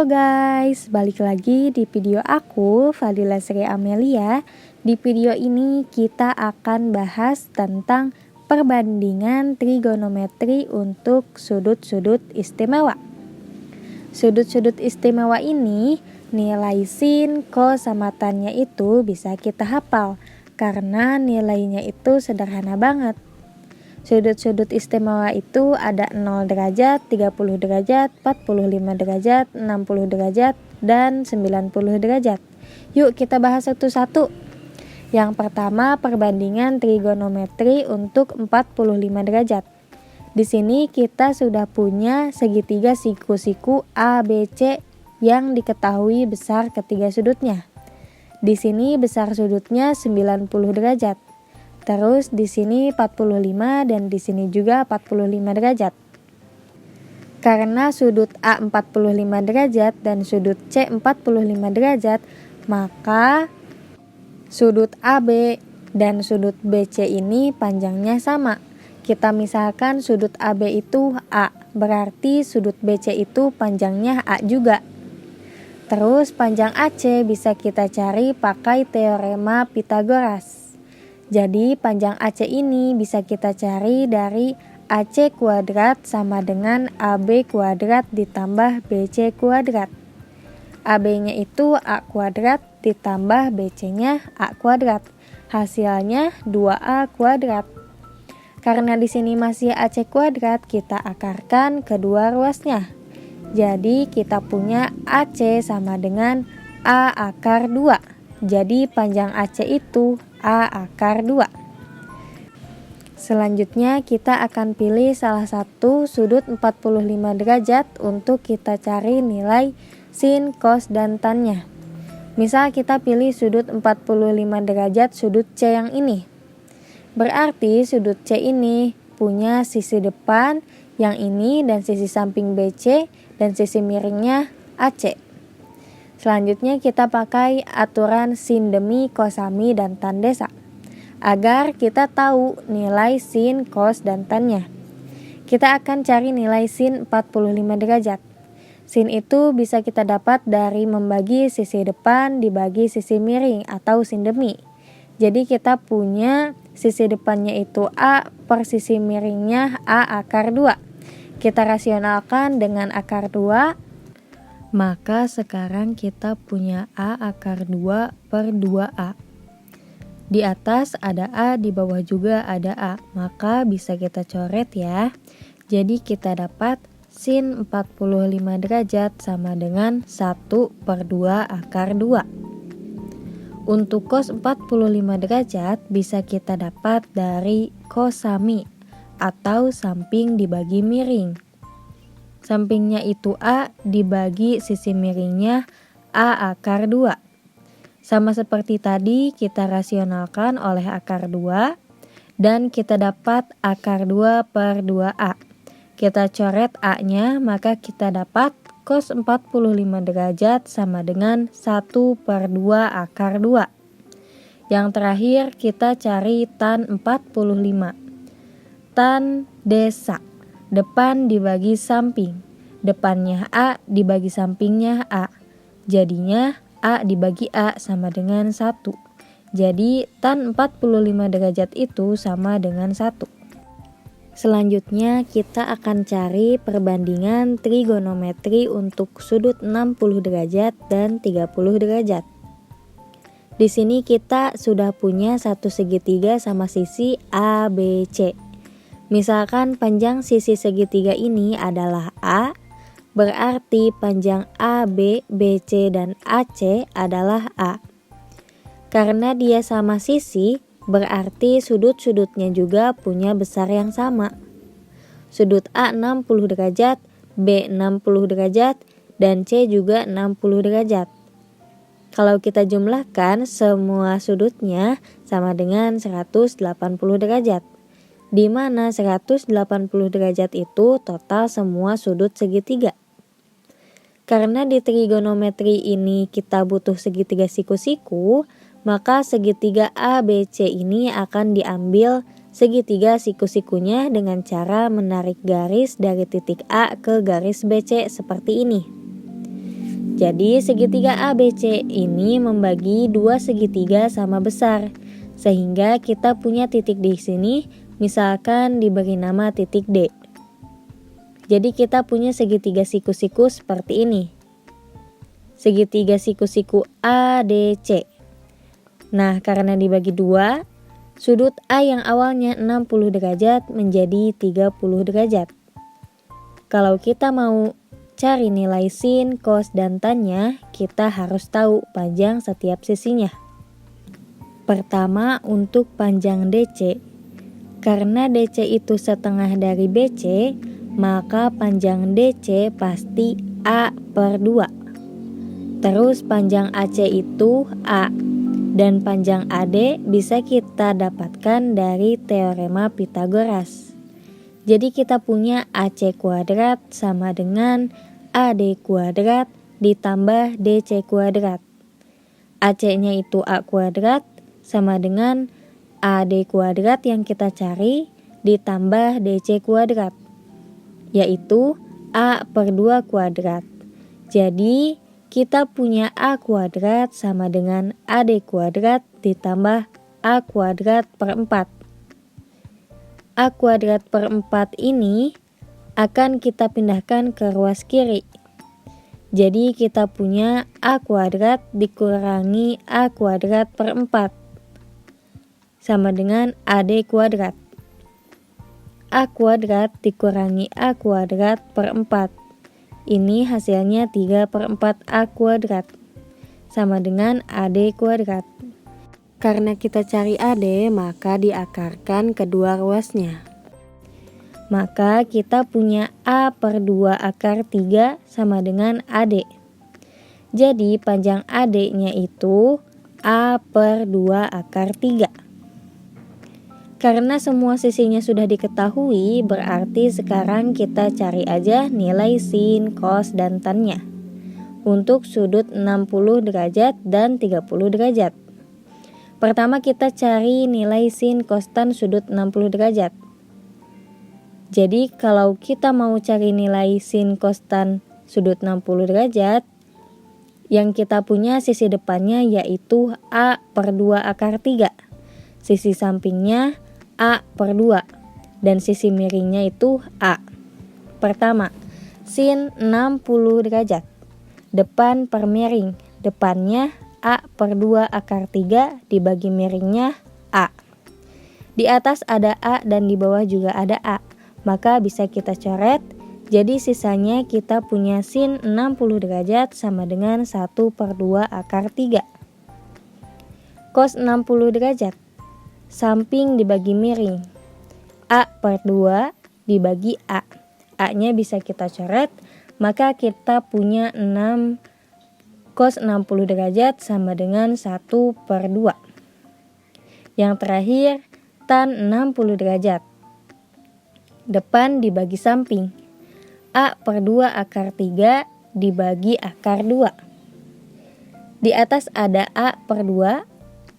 Halo guys, balik lagi di video aku, Fadila Sri Amelia. Di video ini kita akan bahas tentang perbandingan trigonometri untuk sudut-sudut istimewa. Sudut-sudut istimewa ini, nilai sin, cos, sama tannya itu bisa kita hafal karena nilainya itu sederhana banget. Sudut-sudut istimewa itu ada 0 derajat, 30 derajat, 45 derajat, 60 derajat, dan 90 derajat. Yuk kita bahas satu-satu. Yang pertama, perbandingan trigonometri untuk 45 derajat. Di sini kita sudah punya segitiga siku-siku ABC yang diketahui besar ketiga sudutnya. Di sini besar sudutnya 90 derajat. Terus di sini 45 dan di sini juga 45 derajat. Karena sudut A 45 derajat dan sudut C 45 derajat, maka sudut AB dan sudut BC ini panjangnya sama. Kita misalkan sudut AB itu A, berarti sudut BC itu panjangnya A juga. Terus panjang AC bisa kita cari pakai teorema Pythagoras. Jadi panjang AC ini bisa kita cari dari AC kuadrat sama dengan AB kuadrat ditambah BC kuadrat. AB-nya itu A kuadrat ditambah BC-nya A kuadrat. Hasilnya 2A kuadrat. Karena di sini masih AC kuadrat, kita akarkan kedua ruasnya. Jadi kita punya AC sama dengan A akar 2. Jadi panjang AC itu A akar 2. Selanjutnya kita akan pilih salah satu sudut 45 derajat untuk kita cari nilai sin, cos, dan tannya. Misal kita pilih sudut 45 derajat sudut C yang ini. Berarti sudut C ini punya sisi depan yang ini dan sisi samping BC dan sisi miringnya AC. Selanjutnya kita pakai aturan sin demi, kosami, dan tan desa agar kita tahu nilai sin, cos, dan tannya. Kita akan cari nilai sin 45 derajat. Sin itu bisa kita dapat dari membagi sisi depan dibagi sisi miring atau sin demi. Jadi kita punya sisi depannya itu A per sisi miringnya A akar 2. Kita rasionalkan dengan akar 2. Maka sekarang kita punya A akar 2 per 2A. Di atas ada A, di bawah juga ada A. Maka bisa kita coret ya. Jadi kita dapat sin 45 derajat sama dengan 1 per 2 akar 2. Untuk cos 45 derajat bisa kita dapat dari kosami atau samping dibagi miring. Sampingnya itu A dibagi sisi miringnya A akar 2. Sama seperti tadi kita rasionalkan oleh akar 2 dan kita dapat akar 2 per 2A. Kita coret A-nya maka kita dapat cos 45 derajat sama dengan 1 per 2 akar 2. Yang terakhir kita cari tan 45. Tan desa. Depan dibagi samping. Depannya A dibagi sampingnya A. Jadinya A dibagi A sama dengan 1. Jadi tan 45 derajat itu sama dengan 1. Selanjutnya kita akan cari perbandingan trigonometri untuk sudut 60 derajat dan 30 derajat. Di sini kita sudah punya satu segitiga sama sisi ABC. Misalkan panjang sisi segitiga ini adalah A, berarti panjang AB, BC, dan AC adalah A. Karena dia sama sisi, berarti sudut-sudutnya juga punya besar yang sama. Sudut A 60 derajat, B 60 derajat, dan C juga 60 derajat. Kalau kita jumlahkan, semua sudutnya sama dengan 180 derajat. Di mana 180 derajat itu total semua sudut segitiga. Karena di trigonometri ini kita butuh segitiga siku-siku, maka segitiga ABC ini akan diambil segitiga siku-sikunya dengan cara menarik garis dari titik A ke garis BC seperti ini. Jadi segitiga ABC ini membagi dua segitiga sama besar, sehingga kita punya titik di sini, misalkan diberi nama titik D. Jadi kita punya segitiga siku-siku seperti ini. Segitiga siku-siku ADC. Nah, karena dibagi dua, sudut A yang awalnya 60 derajat menjadi 30 derajat. Kalau kita mau cari nilai sin, cos, dan tan-nya, kita harus tahu panjang setiap sisinya. Pertama, untuk panjang DC. Karena DC itu setengah dari BC, maka panjang DC pasti A/2. Terus panjang AC itu A, dan panjang AD bisa kita dapatkan dari teorema Pythagoras. Jadi kita punya AC kuadrat sama dengan AD kuadrat ditambah DC kuadrat. AC-nya itu A kuadrat sama dengan AD kuadrat yang kita cari ditambah DC kuadrat, yaitu A/2 kuadrat. Jadi kita punya A kuadrat sama dengan AD kuadrat ditambah A kuadrat per 4. A kuadrat per 4 ini akan kita pindahkan ke ruas kiri. Jadi kita punya A kuadrat dikurangi A kuadrat per 4 sama dengan AD kuadrat. A kuadrat dikurangi A kuadrat per 4. Ini hasilnya 3/4 A kuadrat sama dengan AD kuadrat. Karena kita cari AD, maka diakarkan kedua ruasnya. Maka kita punya A/2 akar 3 sama dengan AD. Jadi panjang AD-nya itu A/2 akar 3. Karena semua sisinya sudah diketahui, berarti sekarang kita cari aja nilai sin, cos, dan tan-nya untuk sudut 60 derajat dan 30 derajat. Pertama kita cari nilai sin, cos, tan sudut 60 derajat. Jadi kalau kita mau cari nilai sin, cos, tan sudut 60 derajat, yang kita punya sisi depannya yaitu A/2 akar 3. Sisi sampingnya A/2 dan sisi miringnya itu A. Pertama, sin 60 derajat. Depan per miring. Depannya A/2 akar 3 dibagi miringnya A. Di atas ada A dan di bawah juga ada A. Maka bisa kita coret. Jadi sisanya kita punya sin 60 derajat sama dengan 1/2 akar 3. Cos 60 derajat. Samping dibagi miring. A/2 dibagi A. A-nya bisa kita coret, maka kita punya 6 cos 60 derajat sama dengan 1/2. Yang terakhir, tan 60 derajat. Depan dibagi samping. A/2 akar 3 dibagi akar 2. Di atas ada A/2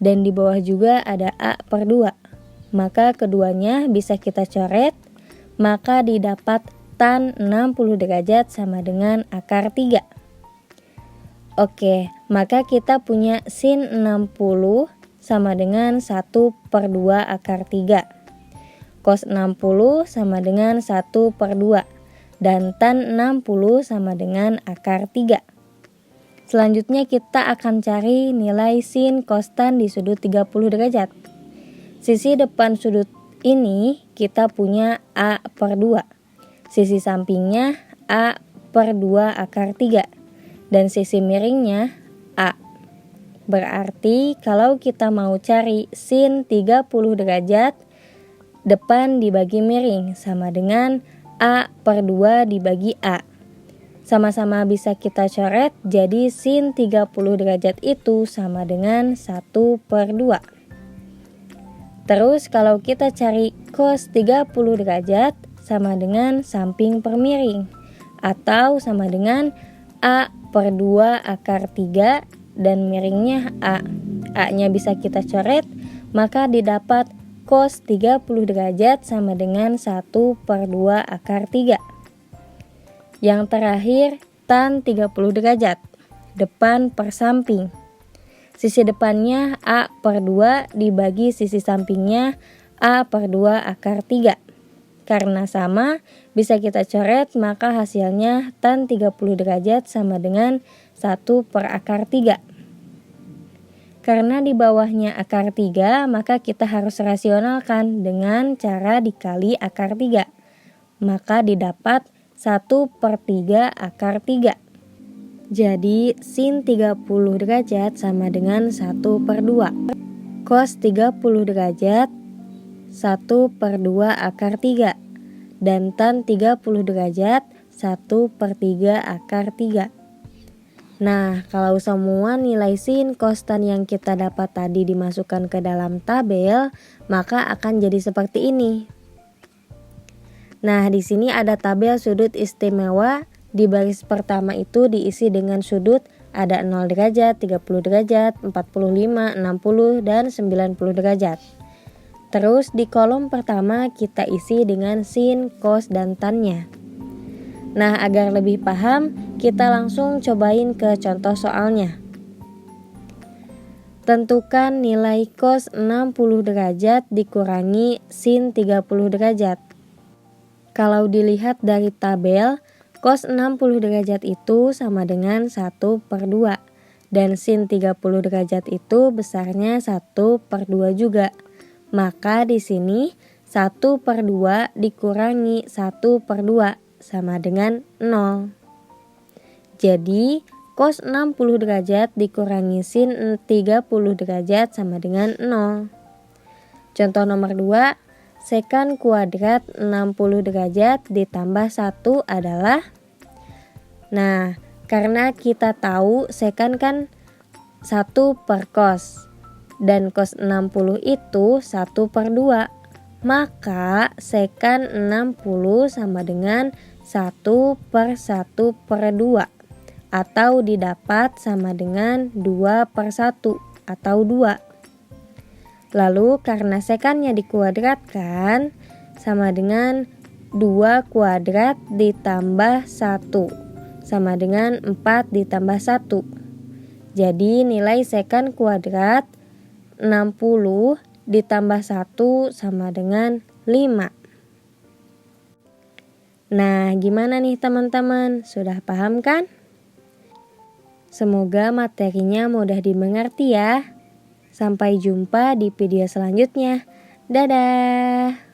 dan di bawah juga ada A/2. Maka keduanya bisa kita coret, maka didapat tan 60 derajat sama dengan akar 3. Oke, maka kita punya sin 60 sama dengan 1/2 akar 3. Cos 60 sama dengan 1/2 dan tan 60 sama dengan akar 3. Selanjutnya kita akan cari nilai sin, cos, tan di sudut 30 derajat. Sisi depan sudut ini kita punya A/2. Sisi sampingnya A/2 akar 3. Dan sisi miringnya A. Berarti kalau kita mau cari sin 30 derajat, depan dibagi miring sama dengan A/2 dibagi A. Sama-sama bisa kita coret, jadi sin 30 derajat itu sama dengan 1/2. Terus kalau kita cari cos 30 derajat sama dengan samping per miring, atau sama dengan A/2 akar 3 dan miringnya A. A-nya bisa kita coret, maka didapat cos 30 derajat sama dengan 1/2 akar 3. Yang terakhir, tan 30 derajat. depan per samping. Sisi depannya A per 2 dibagi sisi sampingnya A per 2 akar 3. Karena sama, bisa kita coret, maka hasilnya tan 30 derajat sama dengan 1 per akar 3. Karena di bawahnya akar 3, maka kita harus rasionalkan dengan cara dikali akar 3. Maka didapat 1 per 3 akar 3. Jadi sin 30 derajat sama dengan 1 per 2. Cos 30 derajat 1 per 2 akar 3. Dan tan 30 derajat 1 per 3 akar 3. Nah, kalau semua nilai sin cos tan yang kita dapat tadi dimasukkan ke dalam tabel, maka akan jadi seperti ini. Nah, di sini ada tabel sudut istimewa. Di baris pertama itu diisi dengan sudut ada 0 derajat, 30 derajat, 45, 60, dan 90 derajat. Terus di kolom pertama kita isi dengan sin, cos, dan tannya. Nah, agar lebih paham, kita langsung cobain ke contoh soalnya. Tentukan nilai cos 60 derajat dikurangi sin 30 derajat. Kalau dilihat dari tabel, cos 60 derajat itu sama dengan 1 per 2. Dan sin 30 derajat itu besarnya 1 per 2 juga. Maka di sini 1 per 2 dikurangi 1 per 2 sama dengan 0. Jadi cos 60 derajat dikurangi sin 30 derajat sama dengan 0. Contoh nomor 2, sekan kuadrat 60 derajat ditambah 1 adalah. Nah, karena kita tahu sekan kan 1 per cos. Dan cos 60 itu 1 per 2. Maka sekan 60 sama dengan 1 per 1 per 2. Atau didapat sama dengan 2 per 1 atau 2. Lalu karena sekannya dikuadratkan sama dengan 2 kuadrat ditambah 1 sama dengan 4 ditambah 1. Jadi nilai sekan kuadrat 60 ditambah 1 sama dengan 5. Nah, gimana nih teman-teman? Sudah paham kan? Semoga materinya mudah dimengerti ya. Sampai jumpa di video selanjutnya. Dadah!